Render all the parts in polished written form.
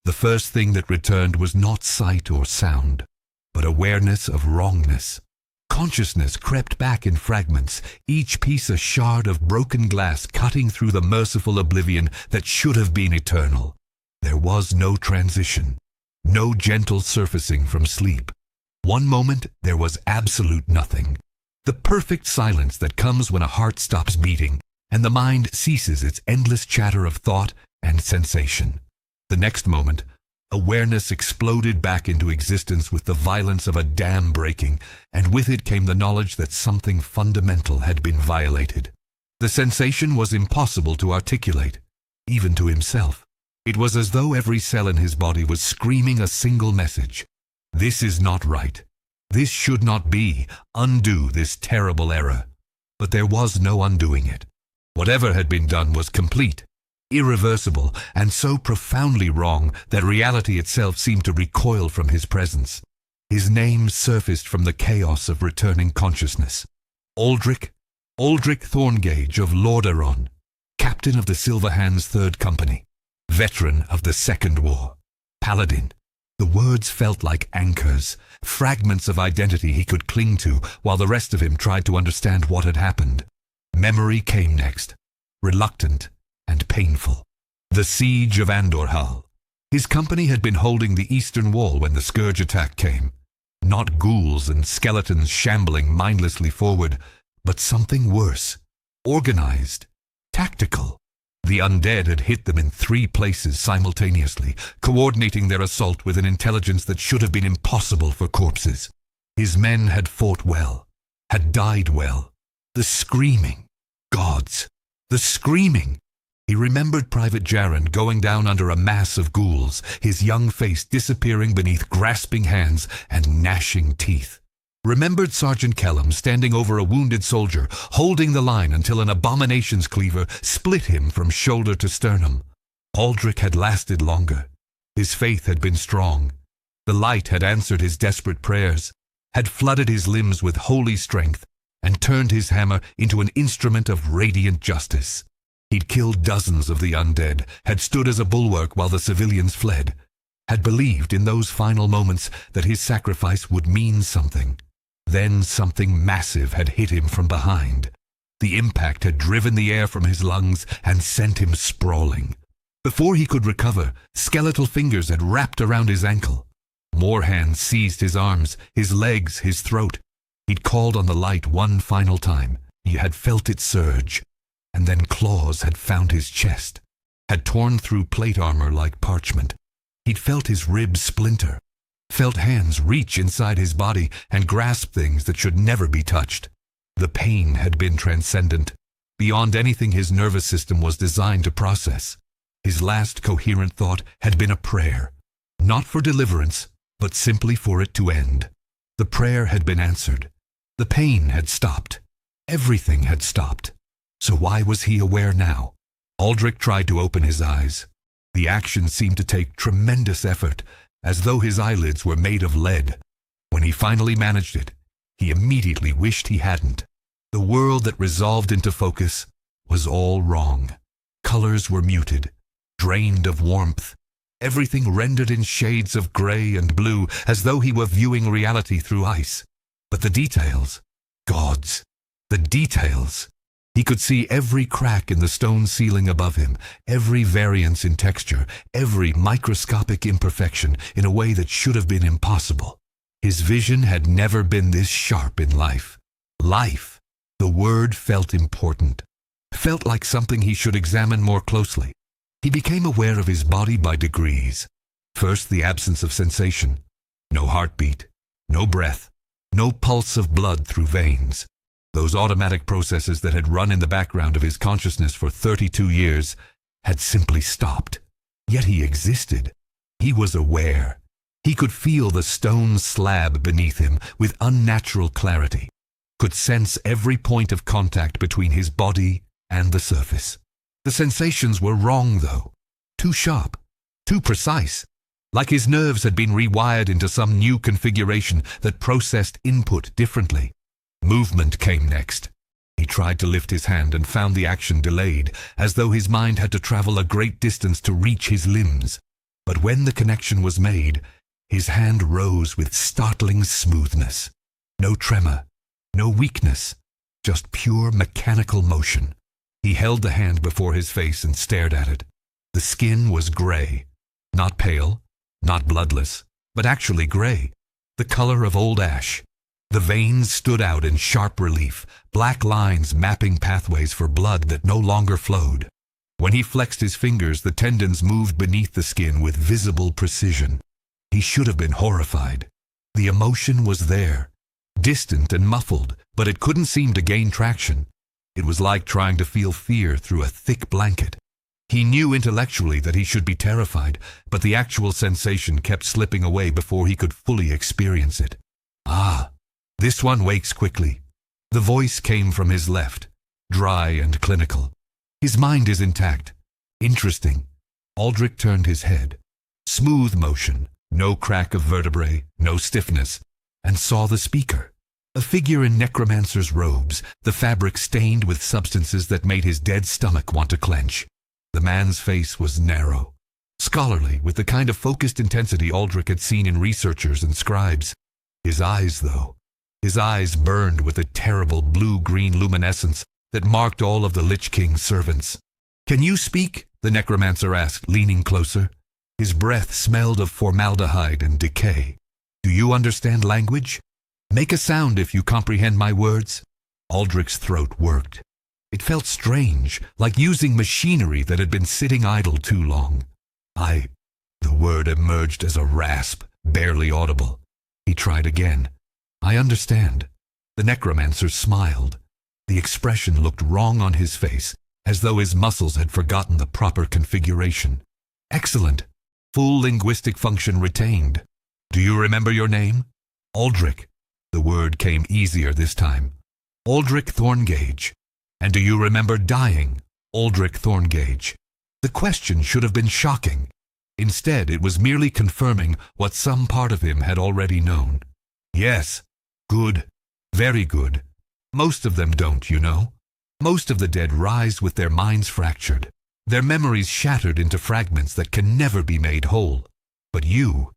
The first thing that returned was not sight or sound, but awareness of wrongness. Consciousness crept back in fragments, each piece a shard of broken glass cutting through the merciful oblivion that should have been eternal. There was no transition, no gentle surfacing from sleep. One moment there was absolute nothing, the perfect silence that comes when a heart stops beating and the mind ceases its endless chatter of thought and sensation. The next moment, awareness exploded back into existence with the violence of a dam breaking, and with it came the knowledge that something fundamental had been violated. The sensation was impossible to articulate, even to himself. It was as though every cell in his body was screaming a single message. This is not right. This should not be. Undo this terrible error. But there was no undoing it. Whatever had been done was complete, irreversible, and so profoundly wrong that reality itself seemed to recoil from his presence. His name surfaced from the chaos of returning consciousness. Aldrich Thorngage of Lordaeron, captain of the Silverhand's Third Company, veteran of the Second War, paladin. The words felt like anchors, fragments of identity he could cling to while the rest of him tried to understand what had happened. Memory came next, reluctant and painful. The siege of Andorhal. His company had been holding the eastern wall when the scourge attack came. Not ghouls and skeletons shambling mindlessly forward, but something worse, organized, tactical. The undead had hit them in 3 places simultaneously, coordinating their assault with an intelligence that should have been impossible for corpses. His men had fought well, had died well. The screaming. Gods. The screaming. He remembered Private Jaren going down under a mass of ghouls, his young face disappearing beneath grasping hands and gnashing teeth. Remembered Sergeant Kellum standing over a wounded soldier, holding the line until an abomination's cleaver split him from shoulder to sternum. Aldrich had lasted longer. His faith had been strong. The light had answered his desperate prayers, had flooded his limbs with holy strength, and turned his hammer into an instrument of radiant justice. He'd killed dozens of the undead, had stood as a bulwark while the civilians fled, had believed in those final moments that his sacrifice would mean something. Then something massive had hit him from behind. The impact had driven the air from his lungs and sent him sprawling. Before he could recover, skeletal fingers had wrapped around his ankle. More hands seized his arms, his legs, his throat. He'd called on the light one final time. He had felt it surge. And then claws had found his chest, had torn through plate armor like parchment. He'd felt his ribs splinter, felt hands reach inside his body and grasp things that should never be touched. The pain had been transcendent, beyond anything his nervous system was designed to process. His last coherent thought had been a prayer, not for deliverance, but simply for it to end. The prayer had been answered. The pain had stopped. Everything had stopped. So why was he aware now? Aldrich tried to open his eyes. The action seemed to take tremendous effort, as though his eyelids were made of lead. When he finally managed it, he immediately wished he hadn't. The world that resolved into focus was all wrong. Colors were muted, drained of warmth. Everything rendered in shades of gray and blue, as though he were viewing reality through ice. But the details, gods, the details. He could see every crack in the stone ceiling above him, every variance in texture, every microscopic imperfection in a way that should have been impossible. His vision had never been this sharp in life. Life, the word felt important, felt like something he should examine more closely. He became aware of his body by degrees. First, the absence of sensation. No heartbeat, no breath, no pulse of blood through veins. Those automatic processes that had run in the background of his consciousness for 32 years had simply stopped. Yet he existed. He was aware. He could feel the stone slab beneath him with unnatural clarity, could sense every point of contact between his body and the surface. The sensations were wrong, though. Too sharp, too precise, like his nerves had been rewired into some new configuration that processed input differently. Movement came next. He tried to lift his hand and found the action delayed, as though his mind had to travel a great distance to reach his limbs. But when the connection was made, his hand rose with startling smoothness. No tremor, no weakness, just pure mechanical motion. He held the hand before his face and stared at it. The skin was gray, not pale, not bloodless, but actually gray, the color of old ash. The veins stood out in sharp relief, black lines mapping pathways for blood that no longer flowed. When he flexed his fingers, the tendons moved beneath the skin with visible precision. He should have been horrified. The emotion was there, distant and muffled, but it couldn't seem to gain traction. It was like trying to feel fear through a thick blanket. He knew intellectually that he should be terrified, but the actual sensation kept slipping away before he could fully experience it. Ah, this one wakes quickly. The voice came from his left, dry and clinical. His mind is intact. Interesting. Aldrich turned his head. Smooth motion, no crack of vertebrae, no stiffness, and saw the speaker. A figure in necromancer's robes, the fabric stained with substances that made his dead stomach want to clench. The man's face was narrow, scholarly, with the kind of focused intensity Aldrich had seen in researchers and scribes. His eyes, though, his eyes burned with a terrible blue-green luminescence that marked all of the Lich King's servants. "Can you speak?" the necromancer asked, leaning closer. His breath smelled of formaldehyde and decay. "Do you understand language? Make a sound if you comprehend my words." Aldrich's throat worked. It felt strange, like using machinery that had been sitting idle too long. The word emerged as a rasp, barely audible. He tried again. "I understand." The necromancer smiled. The expression looked wrong on his face, as though his muscles had forgotten the proper configuration. "Excellent. Full linguistic function retained. Do you remember your name?" "Aldrich." The word came easier this time. "Aldrich Thorngage." "And do you remember dying?" "Aldrich Thorngage." The question should have been shocking. Instead, it was merely confirming what some part of him had already known. "Yes. Good. Very good. Most of them don't, you know. Most of the dead rise with their minds fractured, their memories shattered into fragments that can never be made whole. But you're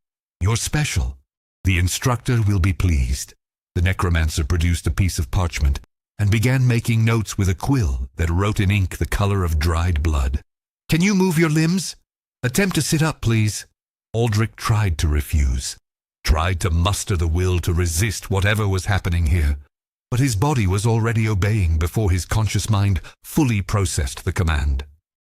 special. The instructor will be pleased." The necromancer produced a piece of parchment and began making notes with a quill that wrote in ink the color of dried blood. "Can you move your limbs? Attempt to sit up, please." Aldrich tried to refuse, tried to muster the will to resist whatever was happening here. But his body was already obeying before his conscious mind fully processed the command.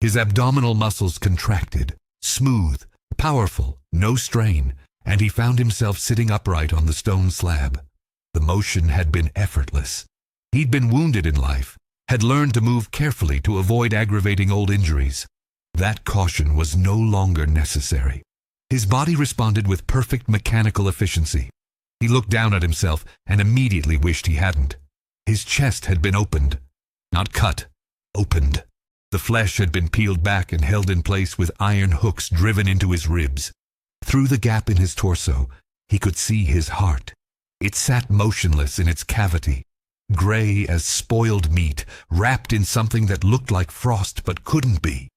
His abdominal muscles contracted, smooth, powerful, no strain, and he found himself sitting upright on the stone slab. The motion had been effortless. He'd been wounded in life, had learned to move carefully to avoid aggravating old injuries. That caution was no longer necessary. His body responded with perfect mechanical efficiency. He looked down at himself and immediately wished he hadn't. His chest had been opened. Not cut, opened. The flesh had been peeled back and held in place with iron hooks driven into his ribs. Through the gap in his torso, he could see his heart. It sat motionless in its cavity, gray as spoiled meat, wrapped in something that looked like frost but couldn't be.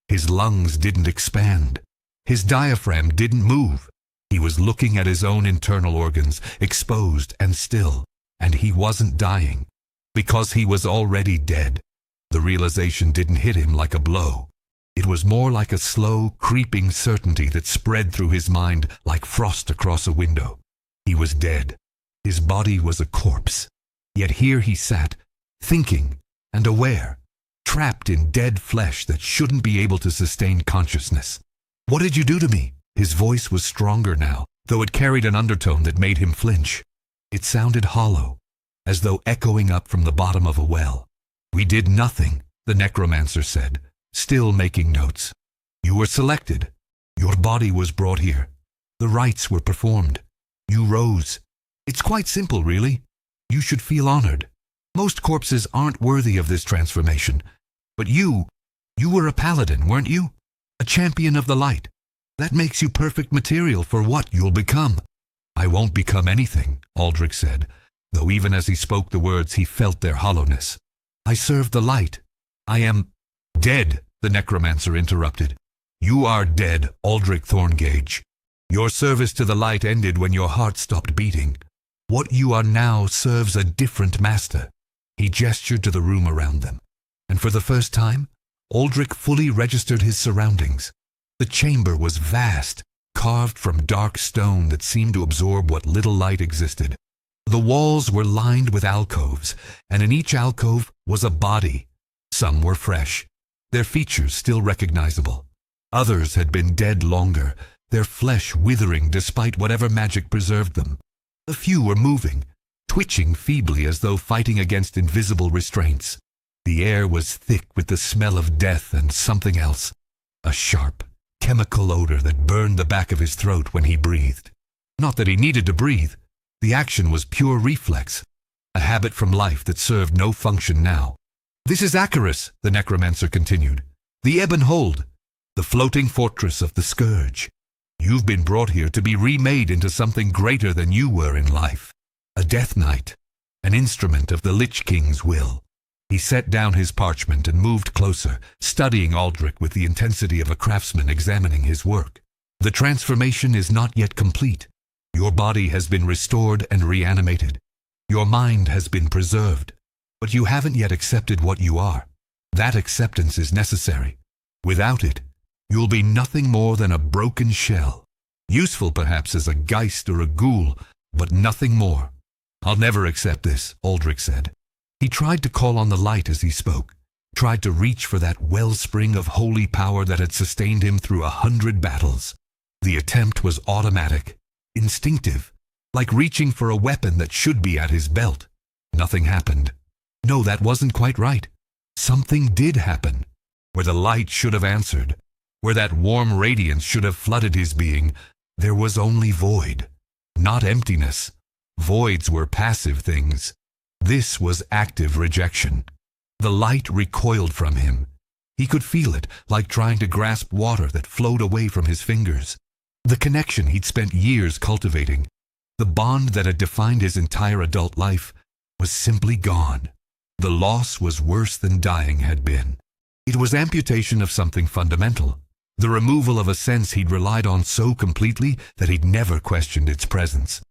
His lungs didn't expand. His diaphragm didn't move. He was looking at his own internal organs, exposed and still, and he wasn't dying, because he was already dead. The realization didn't hit him like a blow. It was more like a slow, creeping certainty that spread through his mind like frost across a window. He was dead. His body was a corpse. Yet here he sat, thinking and aware, trapped in dead flesh that shouldn't be able to sustain consciousness. "What did you do to me?" His voice was stronger now, though it carried an undertone that made him flinch. It sounded hollow, as though echoing up from the bottom of a well. "We did nothing," the necromancer said, still making notes. "You were selected. Your body was brought here. The rites were performed. You rose. It's quite simple, really. You should feel honored. Most corpses aren't worthy of this transformation. But you were a paladin, weren't you? A champion of the light. That makes you perfect material for what you'll become." "I won't become anything," Aldrich said, though even as he spoke the words he felt their hollowness. "I serve the light. I am—" "Dead," the necromancer interrupted. You are dead, Aldrich Thorngage. Your service to the light ended when your heart stopped beating. What you are now serves a different master." He gestured to the room around them, and for the first time, Aldrich fully registered his surroundings. The chamber was vast, carved from dark stone that seemed to absorb what little light existed. The walls were lined with alcoves, and in each alcove was a body. Some were fresh, their features still recognizable. Others had been dead longer, their flesh withering despite whatever magic preserved them. A few were moving, twitching feebly as though fighting against invisible restraints. The air was thick with the smell of death and something else, a sharp, chemical odor that burned the back of his throat when he breathed. Not that he needed to breathe. The action was pure reflex, a habit from life that served no function now. "This is Acheris," the necromancer continued. "The Ebon Hold, the floating fortress of the Scourge. You've been brought here to be remade into something greater than you were in life. A Death Knight, an instrument of the Lich King's will." He set down his parchment and moved closer, studying Aldrich with the intensity of a craftsman examining his work. "The transformation is not yet complete. Your body has been restored and reanimated. Your mind has been preserved. But you haven't yet accepted what you are. That acceptance is necessary. Without it, you'll be nothing more than a broken shell. Useful perhaps as a geist or a ghoul, but nothing more." "I'll never accept this," Aldrich said. He tried to call on the light as he spoke, tried to reach for that wellspring of holy power that had sustained him through 100 battles. The attempt was automatic, instinctive, like reaching for a weapon that should be at his belt. Nothing happened. No, that wasn't quite right. Something did happen. Where the light should have answered, where that warm radiance should have flooded his being, there was only void, not emptiness. Voids were passive things. This was active rejection. The light recoiled from him. He could feel it, like trying to grasp water that flowed away from his fingers. The connection he'd spent years cultivating, the bond that had defined his entire adult life, was simply gone. The loss was worse than dying had been. It was amputation of something fundamental, the removal of a sense he'd relied on so completely that he'd never questioned its presence.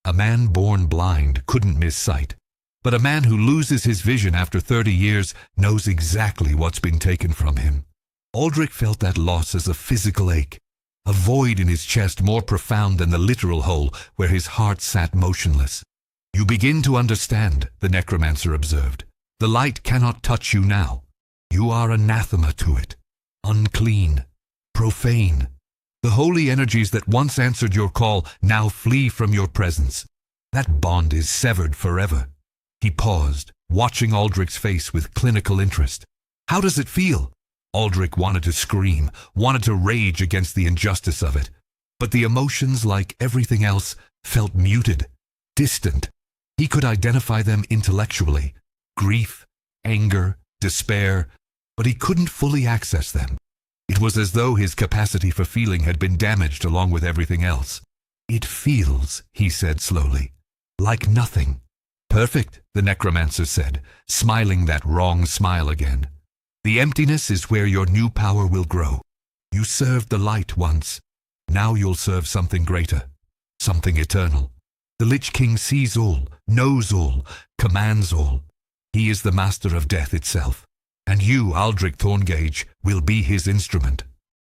A man born blind couldn't miss sight, but a man who loses his vision after 30 years knows exactly what's been taken from him. Aldrich felt that loss as a physical ache, a void in his chest more profound than the literal hole where his heart sat motionless. "You begin to understand," the necromancer observed. "The light cannot touch you now. You are anathema to it, unclean, profane. The holy energies that once answered your call now flee from your presence. That bond is severed forever." He paused, watching Aldrich's face with clinical interest. "How does it feel?" Aldrich wanted to scream, wanted to rage against the injustice of it. But the emotions, like everything else, felt muted, distant. He could identify them intellectually. Grief, anger, despair, but he couldn't fully access them. It was as though his capacity for feeling had been damaged along with everything else. "It feels," he said slowly, "like nothing." "Perfect," the necromancer said, smiling that wrong smile again. "The emptiness is where your new power will grow. You served the light once. Now you'll serve something greater, something eternal. The Lich King sees all, knows all, commands all. He is the master of death itself, and you, Aldrich Thorngage, will be his instrument."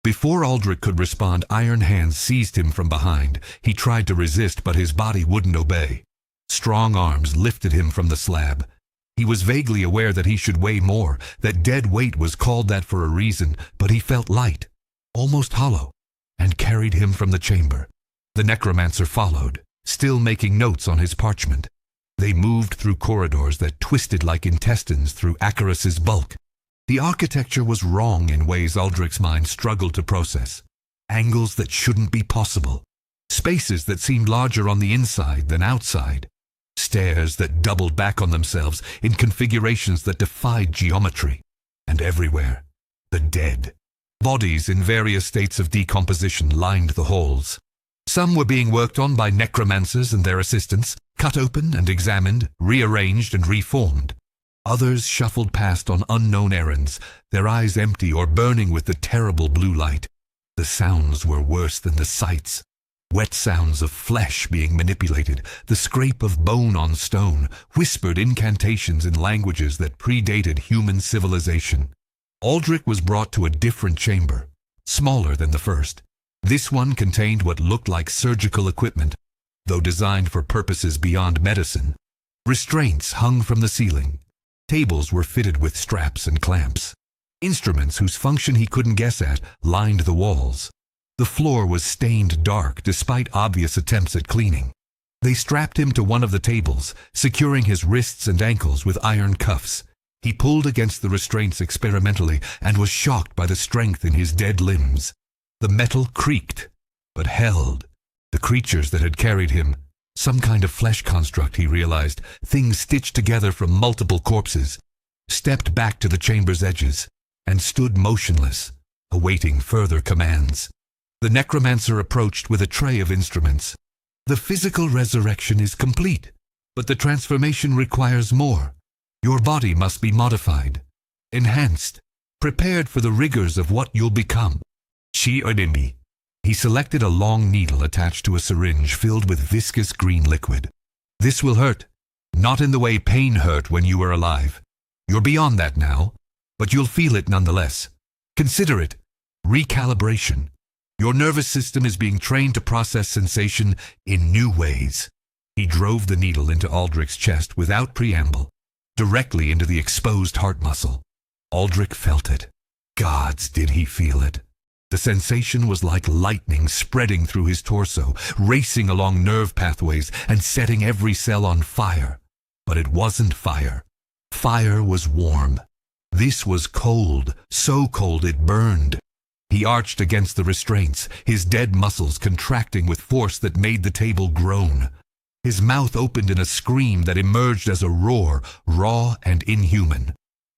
Before Aldrich could respond, iron hands seized him from behind. He tried to resist, but his body wouldn't obey. Strong arms lifted him from the slab. He was vaguely aware that he should weigh more, that dead weight was called that for a reason, but he felt light, almost hollow, and carried him from the chamber. The necromancer followed, still making notes on his parchment. They moved through corridors that twisted like intestines through Acheris's bulk. The architecture was wrong in ways Aldrich's mind struggled to process. Angles that shouldn't be possible. Spaces that seemed larger on the inside than outside. Stairs that doubled back on themselves in configurations that defied geometry. And everywhere, the dead. Bodies in various states of decomposition lined the halls. Some were being worked on by necromancers and their assistants, cut open and examined, rearranged and reformed. Others shuffled past on unknown errands, their eyes empty or burning with the terrible blue light. The sounds were worse than the sights. Wet sounds of flesh being manipulated, the scrape of bone on stone, whispered incantations in languages that predated human civilization. Aldrich was brought to a different chamber, smaller than the first. This one contained what looked like surgical equipment, though designed for purposes beyond medicine. Restraints hung from the ceiling. Tables were fitted with straps and clamps. Instruments whose function he couldn't guess at lined the walls. The floor was stained dark despite obvious attempts at cleaning. They strapped him to one of the tables, securing his wrists and ankles with iron cuffs. He pulled against the restraints experimentally and was shocked by the strength in his dead limbs. The metal creaked, but held. The creatures that had carried him, some kind of flesh construct, he realized, things stitched together from multiple corpses, stepped back to the chamber's edges and stood motionless, awaiting further commands. The necromancer approached with a tray of instruments. The physical resurrection is complete, but the transformation requires more. Your body must be modified, enhanced, prepared for the rigors of what you'll become. She Odimbi. He selected a long needle attached to a syringe filled with viscous green liquid. This will hurt, not in the way pain hurt when you were alive. You're beyond that now, but you'll feel it nonetheless. Consider it recalibration. Your nervous system is being trained to process sensation in new ways. He drove the needle into Aldrich's chest without preamble, directly into the exposed heart muscle. Aldrich felt it. Gods, did he feel it. The sensation was like lightning spreading through his torso, racing along nerve pathways and setting every cell on fire. But it wasn't fire. Fire was warm. This was cold, so cold it burned. He arched against the restraints, his dead muscles contracting with force that made the table groan. His mouth opened in a scream that emerged as a roar, raw and inhuman.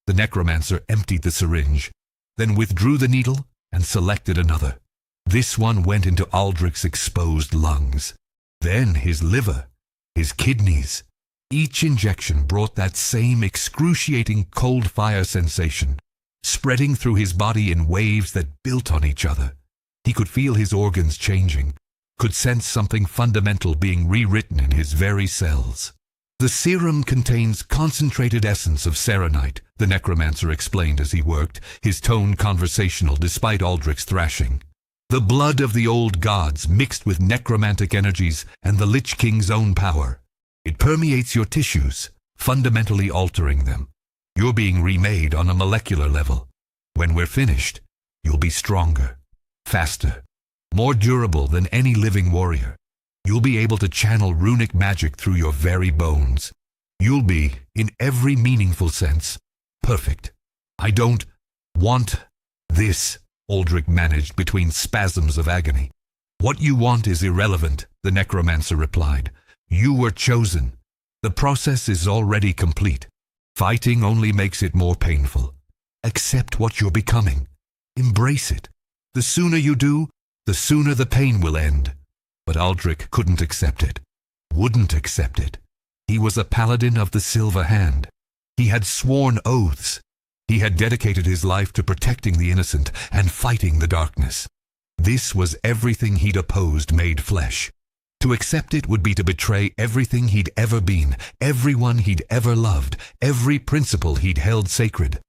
The necromancer emptied the syringe, then withdrew the needle and selected another. This one went into Aldrich's exposed lungs. Then his liver, his kidneys. Each injection brought that same excruciating cold fire sensation, spreading through his body in waves that built on each other. He could feel his organs changing, could sense something fundamental being rewritten in his very cells. The serum contains concentrated essence of serenite, the necromancer explained as he worked, his tone conversational despite Aldrich's thrashing. The blood of the old gods mixed with necromantic energies and the Lich King's own power. It permeates your tissues, fundamentally altering them. You're being remade on a molecular level. When we're finished, you'll be stronger, faster, more durable than any living warrior. You'll be able to channel runic magic through your very bones. You'll be, in every meaningful sense, perfect. I don't want this, Aldrich managed between spasms of agony. What you want is irrelevant, the necromancer replied. You were chosen. The process is already complete. Fighting only makes it more painful. Accept what you're becoming. Embrace it. The sooner you do, the sooner the pain will end. But Aldrich couldn't accept it. Wouldn't accept it. He was a paladin of the Silver Hand. He had sworn oaths. He had dedicated his life to protecting the innocent and fighting the darkness. This was everything he'd opposed made flesh. To accept it would be to betray everything he'd ever been, everyone he'd ever loved, every principle he'd held sacred.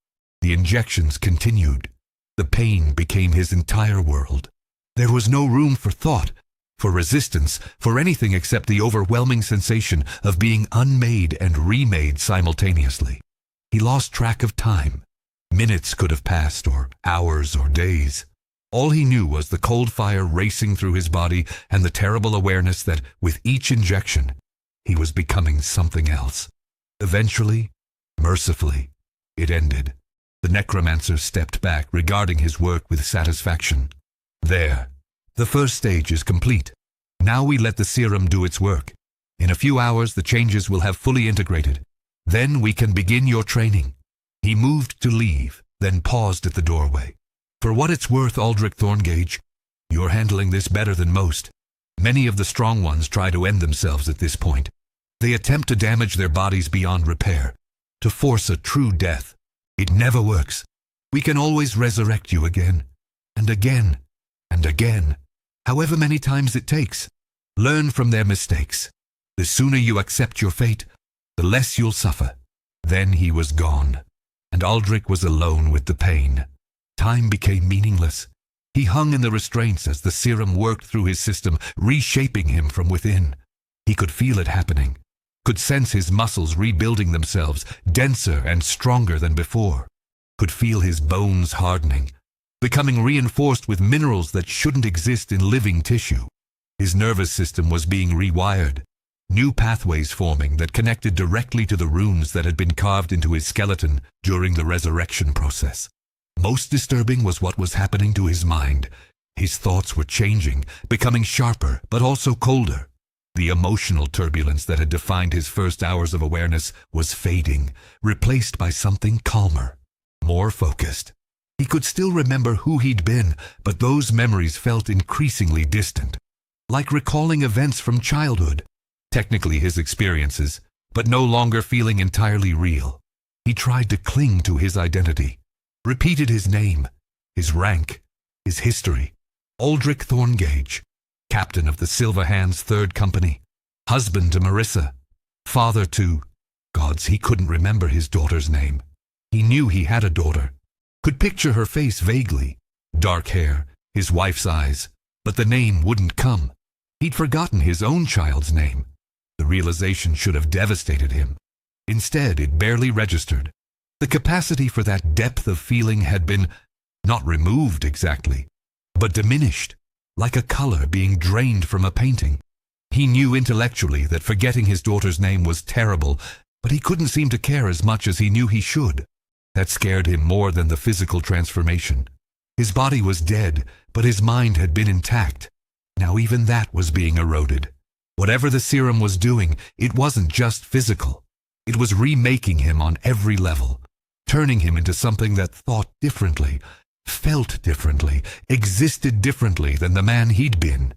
The injections continued. The pain became his entire world. There was no room for thought, for resistance, for anything except the overwhelming sensation of being unmade and remade simultaneously. He lost track of time. Minutes could have passed, or hours, or days. All he knew was the cold fire racing through his body and the terrible awareness that, with each injection, he was becoming something else. Eventually, mercifully, it ended. The necromancer stepped back, regarding his work with satisfaction. There. The first stage is complete. Now we let the serum do its work. In a few hours, the changes will have fully integrated. Then we can begin your training. He moved to leave, then paused at the doorway. For what it's worth, Aldrich Thorngage, you're handling this better than most. Many of the strong ones try to end themselves at this point. They attempt to damage their bodies beyond repair, to force a true death. It never works. We can always resurrect you again, and again, and again, however many times it takes. Learn from their mistakes. The sooner you accept your fate, the less you'll suffer. Then he was gone, and Aldrich was alone with the pain. Time became meaningless. He hung in the restraints as the serum worked through his system, reshaping him from within. He could feel it happening, could sense his muscles rebuilding themselves, denser and stronger than before, could feel his bones hardening, becoming reinforced with minerals that shouldn't exist in living tissue. His nervous system was being rewired, new pathways forming that connected directly to the runes that had been carved into his skeleton during the resurrection process. Most disturbing was what was happening to his mind. His thoughts were changing, becoming sharper, but also colder. The emotional turbulence that had defined his first hours of awareness was fading, replaced by something calmer, more focused. He could still remember who he'd been, but those memories felt increasingly distant, like recalling events from childhood. Technically his experiences, but no longer feeling entirely real. He tried to cling to his identity, repeated his name, his rank, his history. Aldrich Thorngage, captain of the Silverhands 3rd Company, husband to Marissa, father to... Gods, he couldn't remember his daughter's name. He knew he had a daughter, could picture her face vaguely, dark hair, his wife's eyes, but the name wouldn't come. He'd forgotten his own child's name. The realization should have devastated him. Instead, it barely registered. The capacity for that depth of feeling had been, not removed exactly, but diminished, like a color being drained from a painting. He knew intellectually that forgetting his daughter's name was terrible, but he couldn't seem to care as much as he knew he should. That scared him more than the physical transformation. His body was dead, but his mind had been intact. Now even that was being eroded. Whatever the serum was doing, it wasn't just physical. It was remaking him on every level, turning him into something that thought differently, felt differently, existed differently than the man he'd been.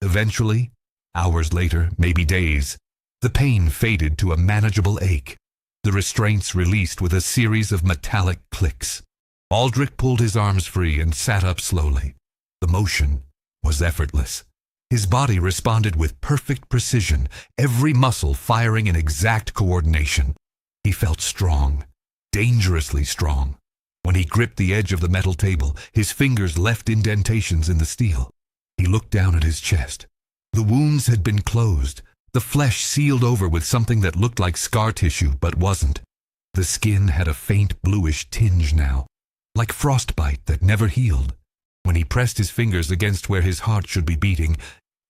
Eventually, hours later, maybe days, the pain faded to a manageable ache. The restraints released with a series of metallic clicks. Aldrich pulled his arms free and sat up slowly. The motion was effortless. His body responded with perfect precision, every muscle firing in exact coordination. He felt strong, dangerously strong. When he gripped the edge of the metal table, his fingers left indentations in the steel. He looked down at his chest. The wounds had been closed, the flesh sealed over with something that looked like scar tissue but wasn't. The skin had a faint bluish tinge now, like frostbite that never healed. When he pressed his fingers against where his heart should be beating,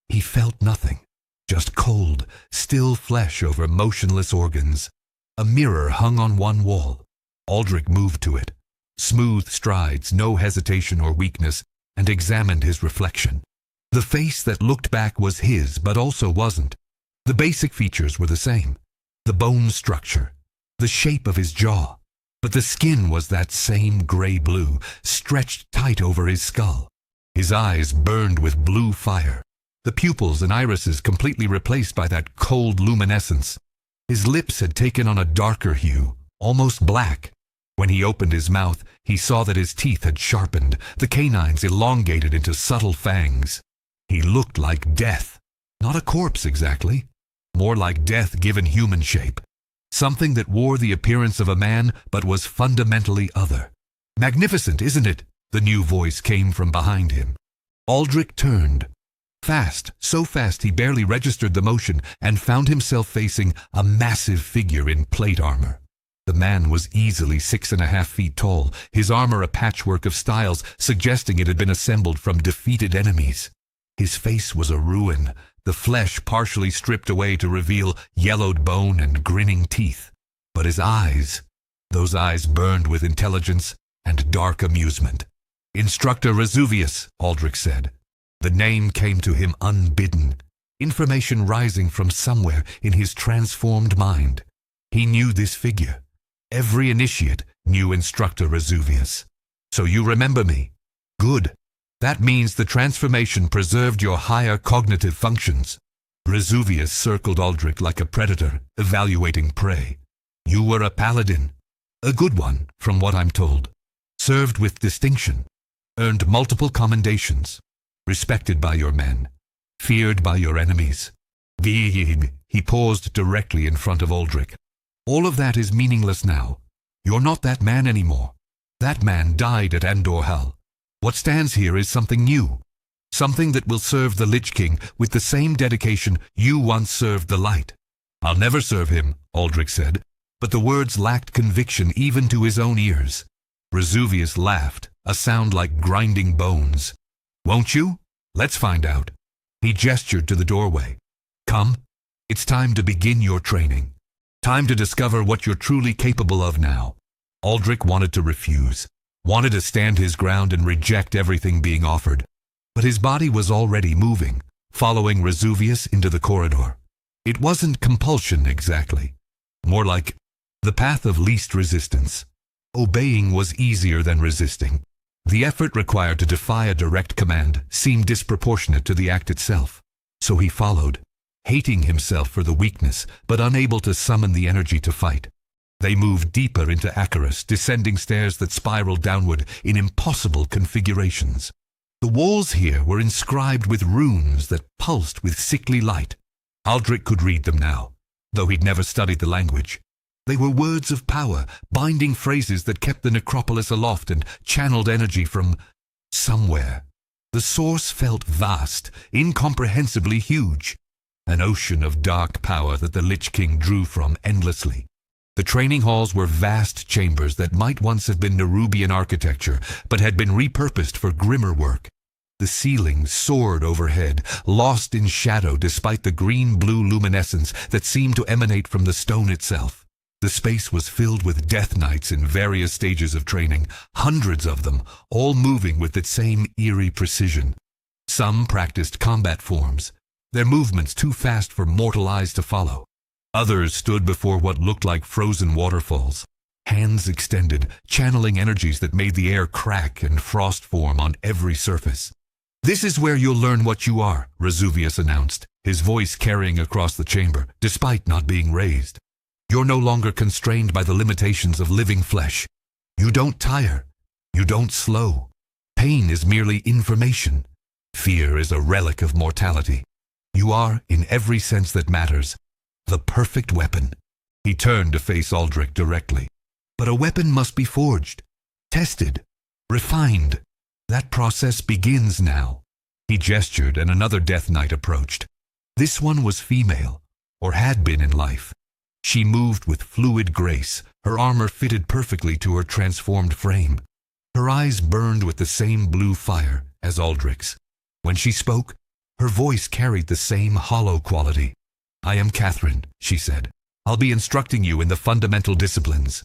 he felt nothing, just cold, still flesh over motionless organs. A mirror hung on one wall. Aldrich moved to it, smooth strides, no hesitation or weakness, and examined his reflection. The face that looked back was his, but also wasn't. The basic features were the same. The bone structure, the shape of his jaw, but the skin was that same gray-blue, stretched tight over his skull. His eyes burned with blue fire, the pupils and irises completely replaced by that cold luminescence. His lips had taken on a darker hue, almost black. When he opened his mouth, he saw that his teeth had sharpened, the canines elongated into subtle fangs. He looked like death. Not a corpse exactly, more like death given human shape. Something that wore the appearance of a man but was fundamentally other. "Magnificent, isn't it?" The new voice came from behind him. Aldrich turned. Fast, so fast he barely registered the motion, and found himself facing a massive figure in plate armor. The man was easily 6.5 feet tall, his armor a patchwork of styles suggesting it had been assembled from defeated enemies. His face was a ruin, the flesh partially stripped away to reveal yellowed bone and grinning teeth. But his eyes, those eyes burned with intelligence and dark amusement. "Instructor Resuvius," Aldrich said. The name came to him unbidden, information rising from somewhere in his transformed mind. He knew this figure. Every initiate knew Instructor Resuvius. "So you remember me? Good. That means the transformation preserved your higher cognitive functions." Resuvius circled Aldrich like a predator, evaluating prey. "You were a paladin. A good one, from what I'm told. Served with distinction. Earned multiple commendations. respected by your men, feared by your enemies. He paused directly in front of Aldrich. All of that is meaningless now. You're not that man anymore. That man died at Andorhal. What stands here is something new. Something that will serve the Lich King with the same dedication you once served the light. I'll never serve him, Aldrich said, but the words lacked conviction even to his own ears. Vesuvius laughed, a sound like grinding bones. Won't you? Let's find out. He gestured to the doorway. Come, it's time to begin your training. Time to discover what you're truly capable of now. Aldrich wanted to refuse, wanted to stand his ground and reject everything being offered. But his body was already moving, following Vesuvius into the corridor. It wasn't compulsion exactly, more like the path of least resistance. Obeying was easier than resisting. The effort required to defy a direct command seemed disproportionate to the act itself. So he followed, hating himself for the weakness, but unable to summon the energy to fight. They moved deeper into Acarus, descending stairs that spiraled downward in impossible configurations. The walls here were inscribed with runes that pulsed with sickly light. Aldrich could read them now, though he'd never studied the language. They were words of power, binding phrases that kept the necropolis aloft and channeled energy from somewhere. The source felt vast, incomprehensibly huge, an ocean of dark power that the Lich King drew from endlessly. The training halls were vast chambers that might once have been Nerubian architecture, but had been repurposed for grimmer work. The ceilings soared overhead, lost in shadow despite the green-blue luminescence that seemed to emanate from the stone itself. The space was filled with death knights in various stages of training, hundreds of them, all moving with the same eerie precision. Some practiced combat forms, their movements too fast for mortal eyes to follow. Others stood before what looked like frozen waterfalls, hands extended, channeling energies that made the air crack and frost form on every surface. This is where you'll learn what you are, Vesuvius announced, his voice carrying across the chamber, despite not being raised. You're no longer constrained by the limitations of living flesh. You don't tire. You don't slow. Pain is merely information. Fear is a relic of mortality. You are, in every sense that matters, the perfect weapon. He turned to face Aldrich directly. But a weapon must be forged, tested, refined. That process begins now. He gestured and another Death Knight approached. This one was female, or had been in life. She moved with fluid grace, her armor fitted perfectly to her transformed frame. Her eyes burned with the same blue fire as Aldrich's. When she spoke, her voice carried the same hollow quality. I am Catherine, she said. I'll be instructing you in the fundamental disciplines.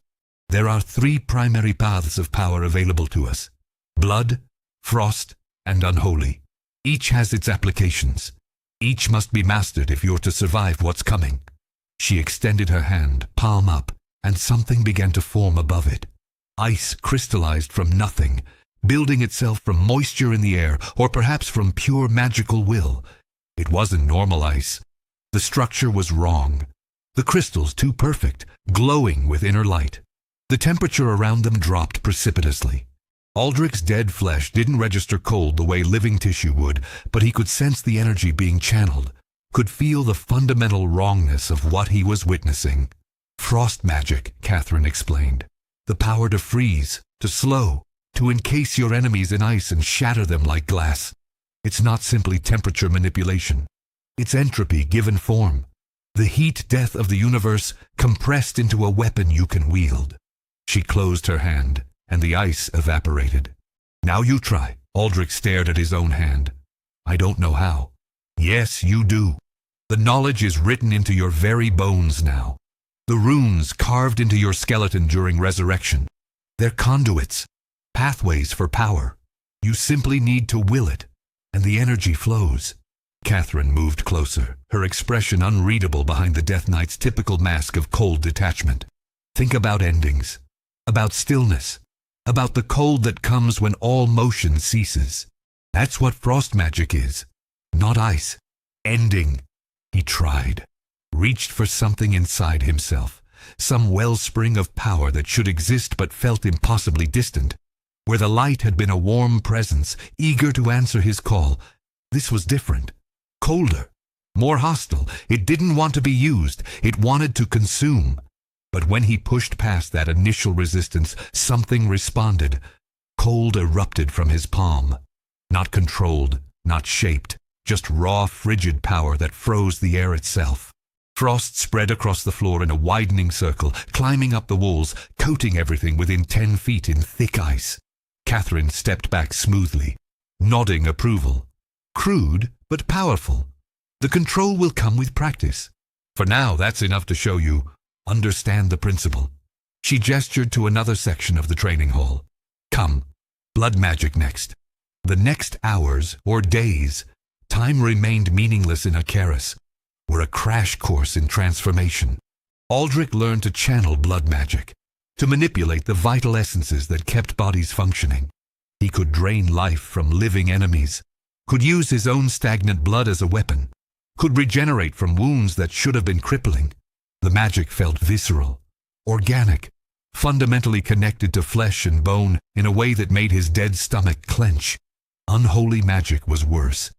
There are 3 primary paths of power available to us: blood, frost, and unholy. Each has its applications. Each must be mastered if you're to survive what's coming. She extended her hand, palm up, and something began to form above it. Ice crystallized from nothing, building itself from moisture in the air, or perhaps from pure magical will. It wasn't normal ice. The structure was wrong. The crystals too perfect, glowing with inner light. The temperature around them dropped precipitously. Aldrich's dead flesh didn't register cold the way living tissue would, but he could sense the energy being channeled, could feel the fundamental wrongness of what he was witnessing. Frost magic, Catherine explained. The power to freeze, to slow, to encase your enemies in ice and shatter them like glass. It's not simply temperature manipulation. It's entropy given form. The heat death of the universe compressed into a weapon you can wield. She closed her hand, and the ice evaporated. Now you try. Aldrich stared at his own hand. I don't know how. Yes, you do. The knowledge is written into your very bones now. The runes carved into your skeleton during resurrection. They're conduits, pathways for power. You simply need to will it, and the energy flows. Catherine moved closer, her expression unreadable behind the Death Knight's typical mask of cold detachment. Think about endings, about stillness, about the cold that comes when all motion ceases. That's what frost magic is, not ice. Ending. He tried, reached for something inside himself, some wellspring of power that should exist but felt impossibly distant. Where the light had been a warm presence, eager to answer his call, this was different. Colder. More hostile. It didn't want to be used. It wanted to consume. But when he pushed past that initial resistance, something responded. Cold erupted from his palm. Not controlled, not shaped, just raw, frigid power that froze the air itself. Frost spread across the floor in a widening circle, climbing up the walls, coating everything within 10 feet in thick ice. Catherine stepped back smoothly, nodding approval. Crude, but powerful. The control will come with practice. For now, that's enough to show you. Understand the principle. She gestured to another section of the training hall. Come, blood magic next. The next hours, or days, time remained meaningless in Akaris, were a crash course in transformation. Aldrich learned to channel blood magic, to manipulate the vital essences that kept bodies functioning. He could drain life from living enemies, could use his own stagnant blood as a weapon, could regenerate from wounds that should have been crippling. The magic felt visceral, organic, fundamentally connected to flesh and bone in a way that made his dead stomach clench. Unholy magic was worse.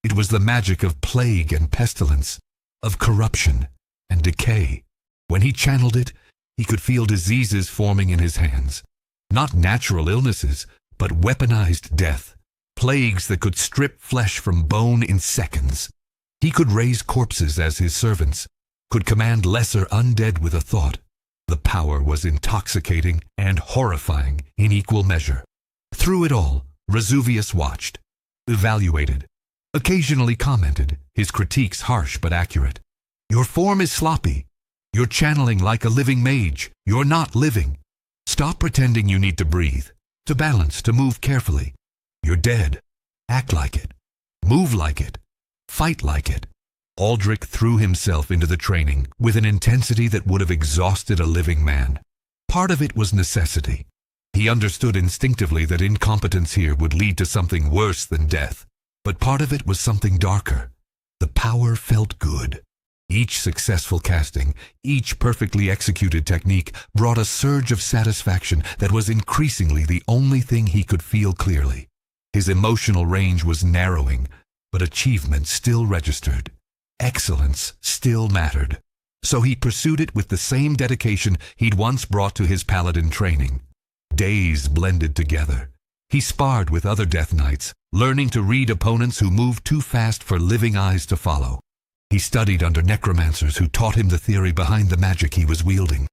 It was the magic of plague and pestilence, of corruption and decay. When he channeled it, he could feel diseases forming in his hands. Not natural illnesses, but weaponized death. Plagues that could strip flesh from bone in seconds. He could raise corpses as his servants, could command lesser undead with a thought. The power was intoxicating and horrifying in equal measure. Through it all, Vesuvius watched, evaluated, occasionally commented, his critiques harsh but accurate. Your form is sloppy. You're channeling like a living mage. You're not living. Stop pretending you need to breathe, to balance, to move carefully. You're dead. Act like it. Move like it. Fight like it. Aldrich threw himself into the training with an intensity that would have exhausted a living man. Part of it was necessity. He understood instinctively that incompetence here would lead to something worse than death. But part of it was something darker. The power felt good. Each successful casting, each perfectly executed technique brought a surge of satisfaction that was increasingly the only thing he could feel clearly. His emotional range was narrowing, but achievement still registered. Excellence still mattered. So he pursued it with the same dedication he'd once brought to his paladin training. Days blended together. He sparred with other Death Knights, learning to read opponents who moved too fast for living eyes to follow. He studied under necromancers who taught him the theory behind the magic he was wielding.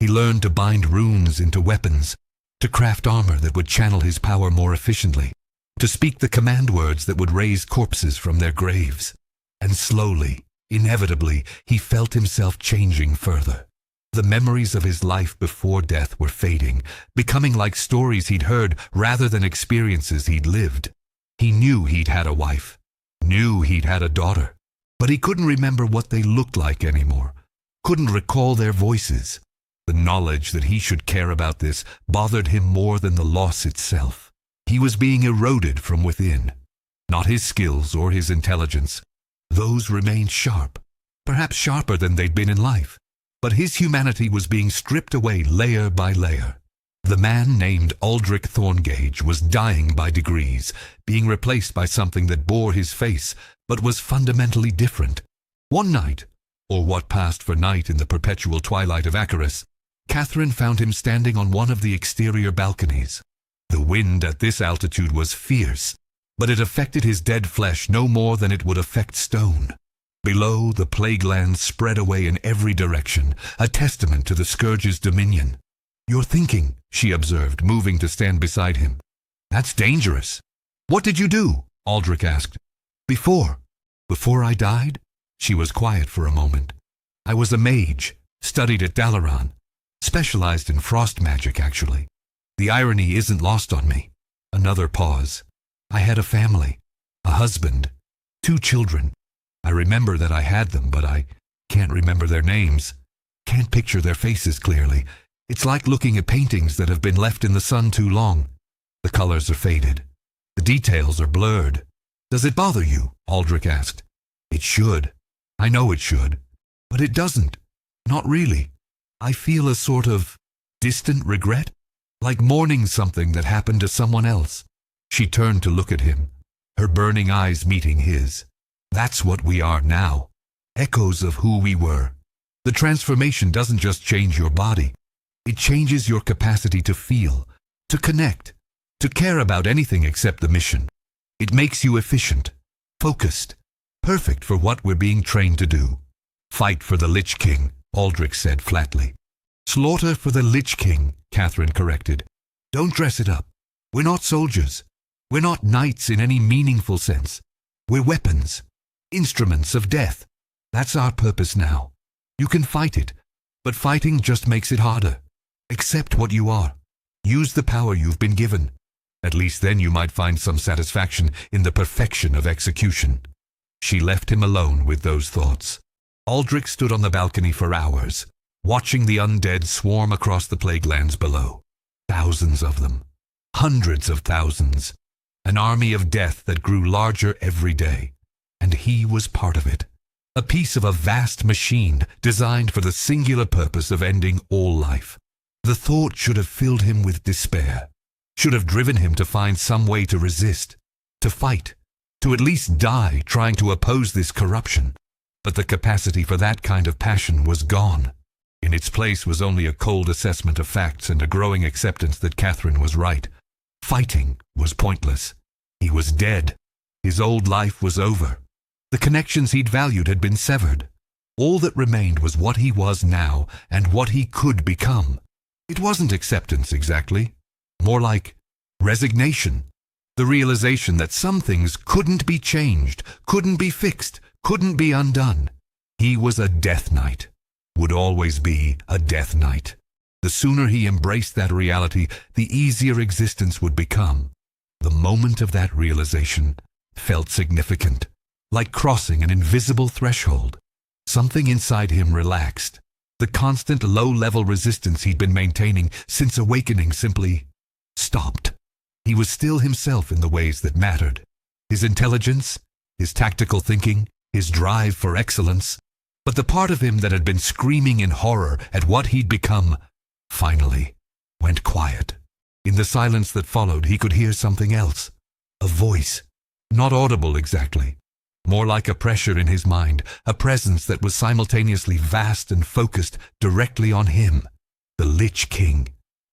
He learned to bind runes into weapons, to craft armor that would channel his power more efficiently, to speak the command words that would raise corpses from their graves. And slowly, inevitably, he felt himself changing further. The memories of his life before death were fading, becoming like stories he'd heard rather than experiences he'd lived. He knew he'd had a wife, knew he'd had a daughter, but he couldn't remember what they looked like anymore, couldn't recall their voices. The knowledge that he should care about this bothered him more than the loss itself. He was being eroded from within. Not his skills or his intelligence. Those remained sharp, perhaps sharper than they'd been in life. But his humanity was being stripped away layer by layer. The man named Aldrich Thorngage was dying by degrees, being replaced by something that bore his face, but was fundamentally different. One night, or what passed for night in the perpetual twilight of Akaris, Catherine found him standing on one of the exterior balconies. The wind at this altitude was fierce, but it affected his dead flesh no more than it would affect stone. Below, the plague lands spread away in every direction, a testament to the scourge's dominion. You're thinking, she observed, moving to stand beside him. That's dangerous. What did you do? Aldrich asked. Before I died? She was quiet for a moment. I was a mage, studied at Dalaran, specialized in frost magic, actually. The irony isn't lost on me. Another pause. I had a family, a husband, 2 children. I remember that I had them, but I can't remember their names. Can't picture their faces clearly. It's like looking at paintings that have been left in the sun too long. The colors are faded. The details are blurred. Does it bother you? Aldrich asked. It should. I know it should. But it doesn't. Not really. I feel a sort of distant regret. like mourning something that happened to someone else. She turned to look at him, her burning eyes meeting his. That's what we are now, echoes of who we were. The transformation doesn't just change your body. It changes your capacity to feel, to connect, to care about anything except the mission. It makes you efficient, focused, perfect for what we're being trained to do. Fight for the Lich King, Aldrich said flatly. Slaughter for the Lich King, Catherine corrected. Don't dress it up. We're not soldiers. We're not knights in any meaningful sense. We're weapons, instruments of death. That's our purpose now. You can fight it, but fighting just makes it harder. Accept what you are. Use the power you've been given. At least then you might find some satisfaction in the perfection of execution. She left him alone with those thoughts. Aldrich stood on the balcony for hours, watching the undead swarm across the plague lands below. Thousands of them. Hundreds of thousands. An army of death that grew larger every day. And he was part of it. A piece of a vast machine designed for the singular purpose of ending all life. The thought should have filled him with despair. Should have driven him to find some way to resist, to fight, to at least die trying to oppose this corruption. But the capacity for that kind of passion was gone. In its place was only a cold assessment of facts and a growing acceptance that Catherine was right. Fighting was pointless. He was dead. His old life was over. The connections he'd valued had been severed. All that remained was what he was now and what he could become. It wasn't acceptance exactly. More like resignation. The realization that some things couldn't be changed, couldn't be fixed, couldn't be undone. He was a death knight. Would always be a death knight. The sooner he embraced that reality, the easier existence would become. The moment of that realization felt significant, like crossing an invisible threshold. Something inside him relaxed. The constant low-level resistance he'd been maintaining since awakening simply stopped. He was still himself in the ways that mattered. His intelligence, his tactical thinking, his drive for excellence. But the part of him that had been screaming in horror at what he'd become, finally, went quiet. In the silence that followed, he could hear something else. A voice. Not audible exactly. More like a pressure in his mind, a presence that was simultaneously vast and focused directly on him. The Lich King.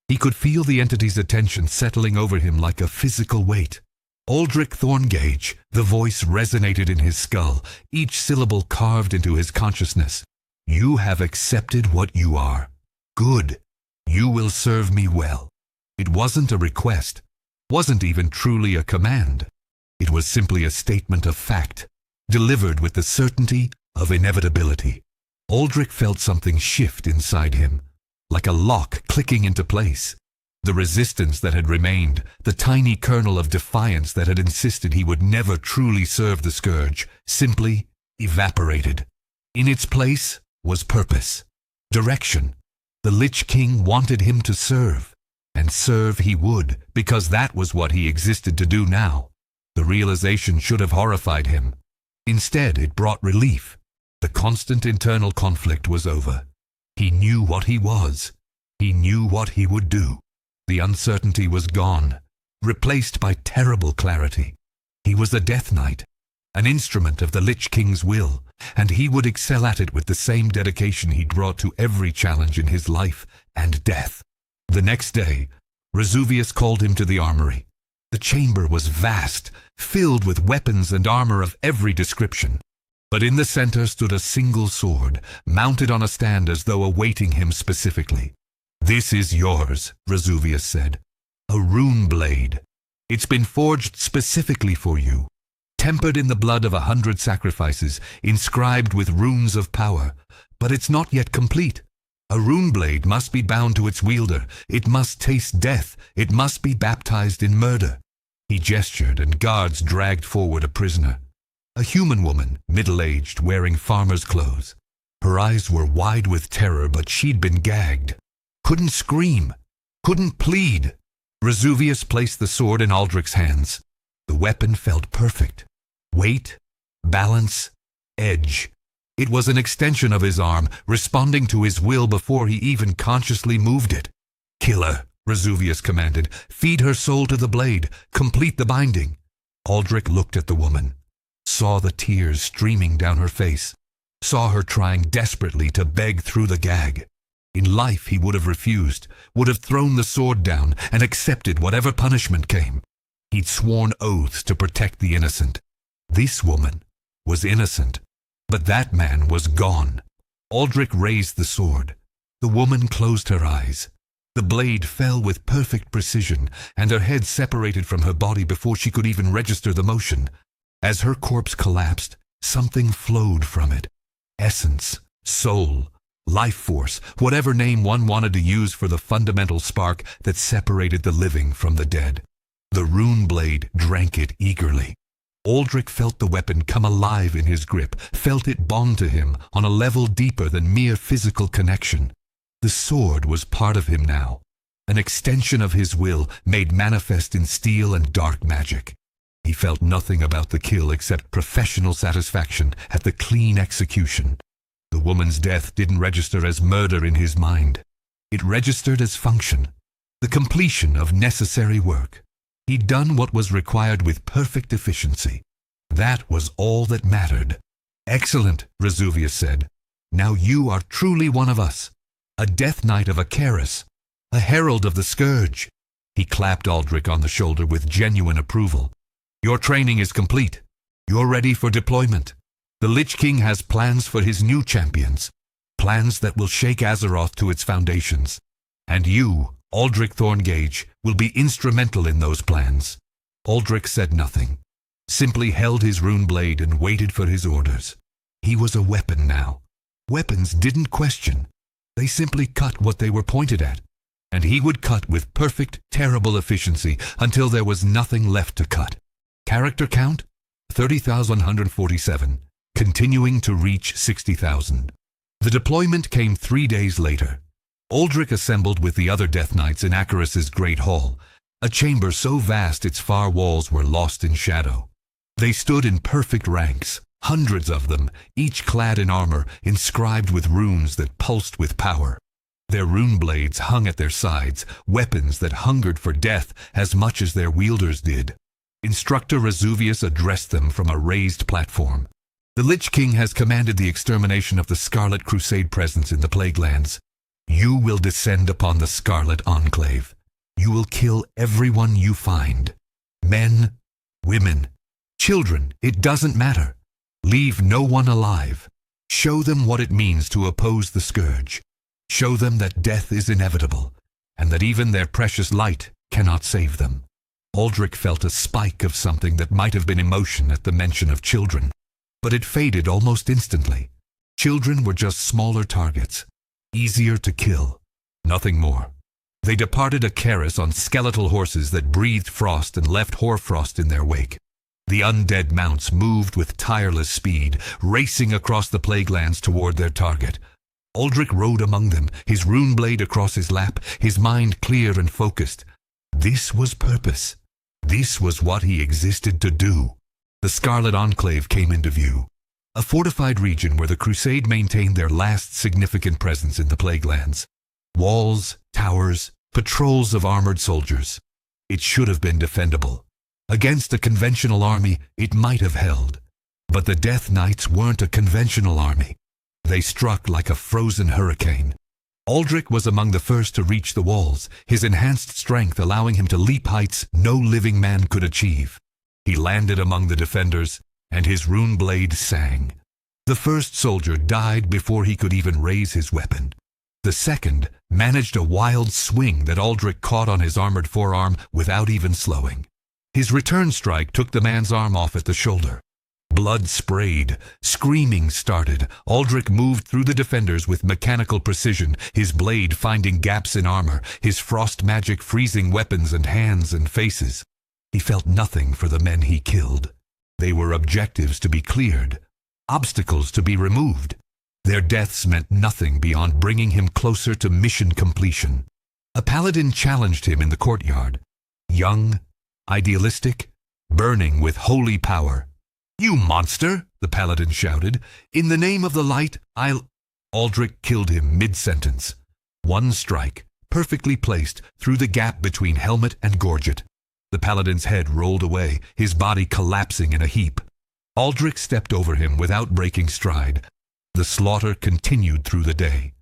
He could feel the entity's attention settling over him like a physical weight. Aldrich Thorngage, the voice resonated in his skull, each syllable carved into his consciousness. You have accepted what you are. Good. You will serve me well. It wasn't a request, wasn't even truly a command. It was simply a statement of fact, delivered with the certainty of inevitability. Aldrich felt something shift inside him, like a lock clicking into place. The resistance that had remained, the tiny kernel of defiance that had insisted he would never truly serve the scourge, simply evaporated. In its place was purpose, direction. The Lich King wanted him to serve, and serve he would, because that was what he existed to do now. The realization should have horrified him. Instead, it brought relief. The constant internal conflict was over. He knew what he was. He knew what he would do. The uncertainty was gone, replaced by terrible clarity. He was a Death Knight, an instrument of the Lich King's will, and he would excel at it with the same dedication he'd brought to every challenge in his life and death. The next day, Vesuvius called him to the armory. The chamber was vast, filled with weapons and armor of every description. But in the center stood a single sword, mounted on a stand as though awaiting him specifically. This is yours, Vesuvius said. A rune blade. It's been forged specifically for you, tempered in the blood of 100 sacrifices, inscribed with runes of power. But it's not yet complete. A rune blade must be bound to its wielder. It must taste death. It must be baptized in murder. He gestured, and guards dragged forward a prisoner. A human woman, middle-aged, wearing farmer's clothes. Her eyes were wide with terror, but she'd been gagged. Couldn't scream, couldn't plead. Vesuvius placed the sword in Aldrich's hands. The weapon felt perfect. Weight, balance, edge. It was an extension of his arm, responding to his will before he even consciously moved it. Killer, Resuvius commanded. "Feed her soul to the blade. Complete the binding." Aldrich looked at the woman, saw the tears streaming down her face, saw her trying desperately to beg through the gag. In life he would have refused, would have thrown the sword down and accepted whatever punishment came. He'd sworn oaths to protect the innocent. This woman was innocent, but that man was gone. Aldrich raised the sword. The woman closed her eyes. The blade fell with perfect precision, and her head separated from her body before she could even register the motion. As her corpse collapsed, something flowed from it. Essence, soul, life force, whatever name one wanted to use for the fundamental spark that separated the living from the dead. The rune blade drank it eagerly. Aldrich felt the weapon come alive in his grip, felt it bond to him on a level deeper than mere physical connection. The sword was part of him now, an extension of his will made manifest in steel and dark magic. He felt nothing about the kill except professional satisfaction at the clean execution. The woman's death didn't register as murder in his mind. It registered as function, the completion of necessary work. He'd done what was required with perfect efficiency. That was all that mattered. "Excellent," Resuvius said. "Now you are truly one of us. A death knight of Acheris, a herald of the scourge." He clapped Aldrich on the shoulder with genuine approval. "Your training is complete. You're ready for deployment. The Lich King has plans for his new champions, plans that will shake Azeroth to its foundations. And you, Aldrich Thorngage, will be instrumental in those plans." Aldrich said nothing, simply held his rune blade and waited for his orders. He was a weapon now. Weapons didn't question. They simply cut what they were pointed at, and he would cut with perfect, terrible efficiency until there was nothing left to cut. Character count? 30,147, continuing to reach 60,000. The deployment came 3 days later. Aldrich assembled with the other Death Knights in Acheris's Great Hall, a chamber so vast its far walls were lost in shadow. They stood in perfect ranks, hundreds of them, each clad in armor, inscribed with runes that pulsed with power. Their rune blades hung at their sides, weapons that hungered for death as much as their wielders did. Instructor Resuvius addressed them from a raised platform. "The Lich King has commanded the extermination of the Scarlet Crusade presence in the Plague Lands. You will descend upon the Scarlet Enclave. You will kill everyone you find. Men, women, children, it doesn't matter. Leave no one alive. Show them what it means to oppose the scourge. Show them that death is inevitable, and that even their precious light cannot save them." Aldrich felt a spike of something that might have been emotion at the mention of children, but it faded almost instantly. Children were just smaller targets, easier to kill, nothing more. They departed Acheris on skeletal horses that breathed frost and left hoarfrost in their wake. The undead mounts moved with tireless speed, racing across the Plague Lands toward their target. Aldrich rode among them, his rune blade across his lap, his mind clear and focused. This was purpose. This was what he existed to do. The Scarlet Enclave came into view, a fortified region where the Crusade maintained their last significant presence in the Plague Lands. Walls, towers, patrols of armored soldiers. It should have been defendable. Against a conventional army, it might have held. But the Death Knights weren't a conventional army. They struck like a frozen hurricane. Aldrich was among the first to reach the walls, his enhanced strength allowing him to leap heights no living man could achieve. He landed among the defenders, and his rune blade sang. The first soldier died before he could even raise his weapon. The second managed a wild swing that Aldrich caught on his armored forearm without even slowing. His return strike took the man's arm off at the shoulder. Blood sprayed. Screaming started. Aldrich moved through the defenders with mechanical precision, his blade finding gaps in armor, his frost magic freezing weapons and hands and faces. He felt nothing for the men he killed. They were objectives to be cleared, obstacles to be removed. Their deaths meant nothing beyond bringing him closer to mission completion. A paladin challenged him in the courtyard. Young, idealistic, burning with holy power. "You monster!" the paladin shouted. "In the name of the light, I'll—" Aldrich killed him mid-sentence. One strike, perfectly placed through the gap between helmet and gorget. The paladin's head rolled away, his body collapsing in a heap. Aldrich stepped over him without breaking stride. The slaughter continued through the day.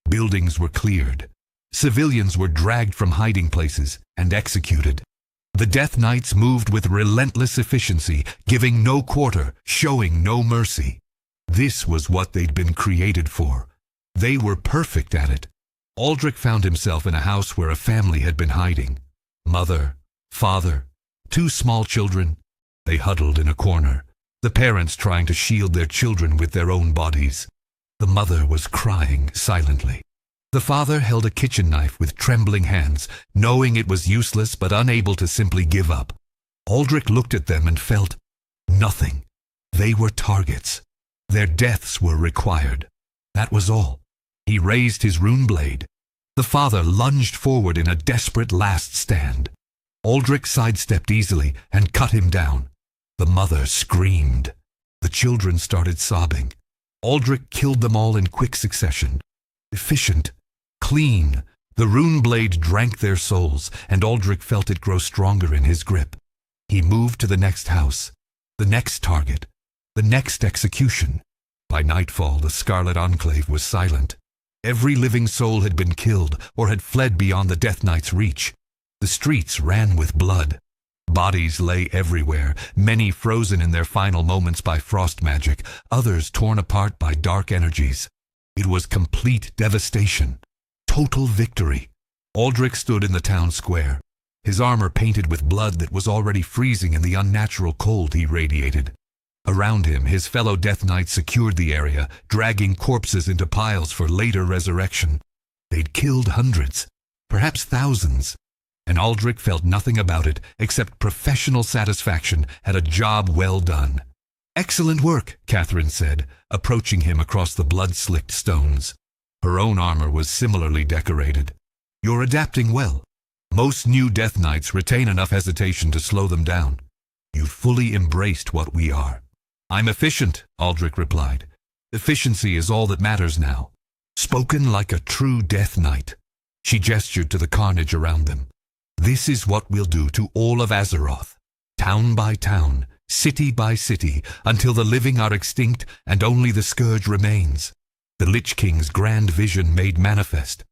Buildings were cleared. Civilians were dragged from hiding places and executed. The Death Knights moved with relentless efficiency, giving no quarter, showing no mercy. This was what they'd been created for. They were perfect at it. Aldrich found himself in a house where a family had been hiding. Mother, father, 2 small children. They huddled in a corner, the parents trying to shield their children with their own bodies. The mother was crying silently. The father held a kitchen knife with trembling hands, knowing it was useless but unable to simply give up. Aldrich looked at them and felt nothing. They were targets. Their deaths were required. That was all. He raised his rune blade. The father lunged forward in a desperate last stand. Aldrich sidestepped easily and cut him down. The mother screamed. The children started sobbing. Aldrich killed them all in quick succession. Efficient, clean, the rune blade drank their souls, and Aldrich felt it grow stronger in his grip. He moved to the next house, the next target, the next execution. By nightfall, the Scarlet Enclave was silent. Every living soul had been killed or had fled beyond the Death Knight's reach. The streets ran with blood. Bodies lay everywhere, many frozen in their final moments by frost magic, others torn apart by dark energies. It was complete devastation. Total victory. Aldrich stood in the town square, his armor painted with blood that was already freezing in the unnatural cold he radiated. Around him, his fellow Death Knights secured the area, dragging corpses into piles for later resurrection. They'd killed hundreds, perhaps thousands, and Aldrich felt nothing about it except professional satisfaction at a job well done. "Excellent work," Catherine said, approaching him across the blood-slicked stones. Her own armor was similarly decorated. "You're adapting well. Most new Death Knights retain enough hesitation to slow them down. You've fully embraced what we are." "I'm efficient," Aldrich replied. "Efficiency is all that matters now." Spoken like a true Death Knight. She gestured to the carnage around them. "This is what we'll do to all of Azeroth, town by town, city by city, until the living are extinct and only the scourge remains. The Lich King's grand vision made manifest,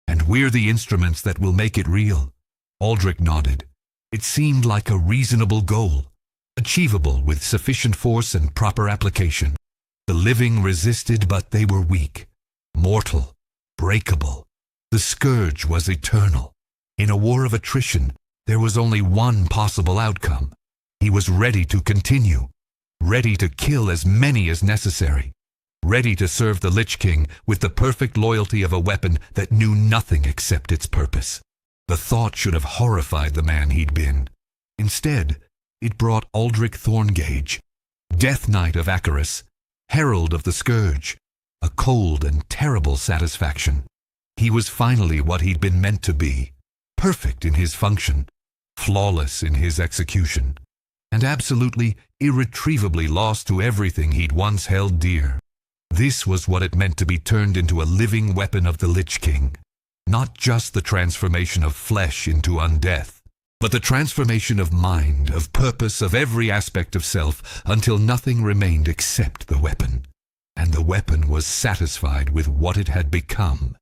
and we're the instruments that will make it real." Aldrich nodded. It seemed like a reasonable goal, achievable with sufficient force and proper application. The living resisted, but they were weak, mortal, breakable. The scourge was eternal. In a war of attrition, there was only one possible outcome. He was ready to continue, ready to kill as many as necessary, ready to serve the Lich King with the perfect loyalty of a weapon that knew nothing except its purpose. The thought should have horrified the man he'd been. Instead, it brought Aldrich Thorngage, Death Knight of Acheris, Herald of the Scourge, a cold and terrible satisfaction. He was finally what he'd been meant to be, perfect in his function, flawless in his execution, and absolutely, irretrievably lost to everything he'd once held dear. This was what it meant to be turned into a living weapon of the Lich King. Not just the transformation of flesh into undeath, but the transformation of mind, of purpose, of every aspect of self, until nothing remained except the weapon. And the weapon was satisfied with what it had become.